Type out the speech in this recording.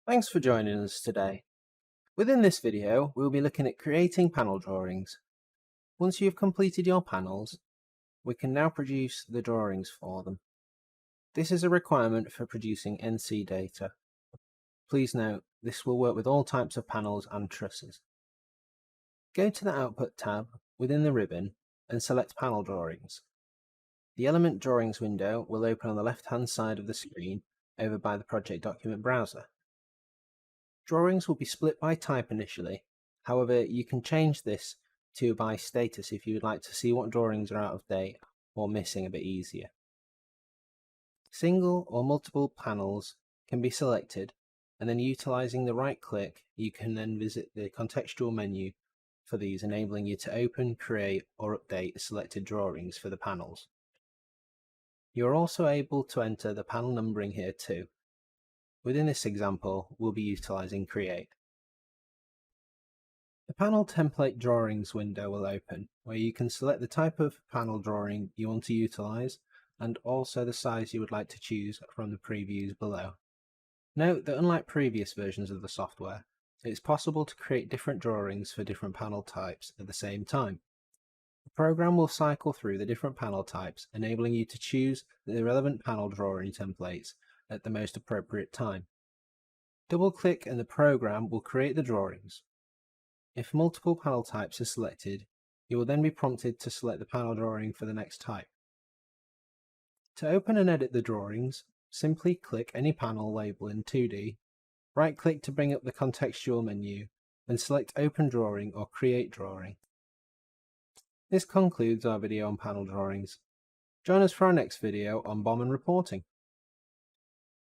Thanks for joining us today. Within this video, we'll be looking at creating panel drawings. Once you've completed your panels, we can now produce the drawings for them. This is a requirement for producing NC data. Please note, this will work with all types of panels and trusses. Go to the Output tab within the ribbon and select Panel Drawings. The Element Drawings window will open on the left-hand side of the screen over by the Project Document Browser. Drawings will be split by type initially, however you can change this to by status if you would like to see what drawings are out of date or missing a bit easier. Single or multiple panels can be selected, and then utilising the right click you can then visit the contextual menu for these, enabling you to open, create or update selected drawings for the panels. You are also able to enter the panel numbering here too. Within this example, we'll be utilising Create. The Panel Template Drawings window will open, where you can select the type of panel drawing you want to utilise and also the size you would like to choose from the previews below. Note that unlike previous versions of the software, it's possible to create different drawings for different panel types at the same time. The program will cycle through the different panel types, enabling you to choose the relevant panel drawing templates at the most appropriate time. Double-click and the program will create the drawings. If multiple panel types are selected, you will then be prompted to select the panel drawing for the next type. To open and edit the drawings, simply click any panel label in 2D, right-click to bring up the contextual menu, and select Open Drawing or Create Drawing. This concludes our video on panel drawings. Join us for our next video on BOM and reporting.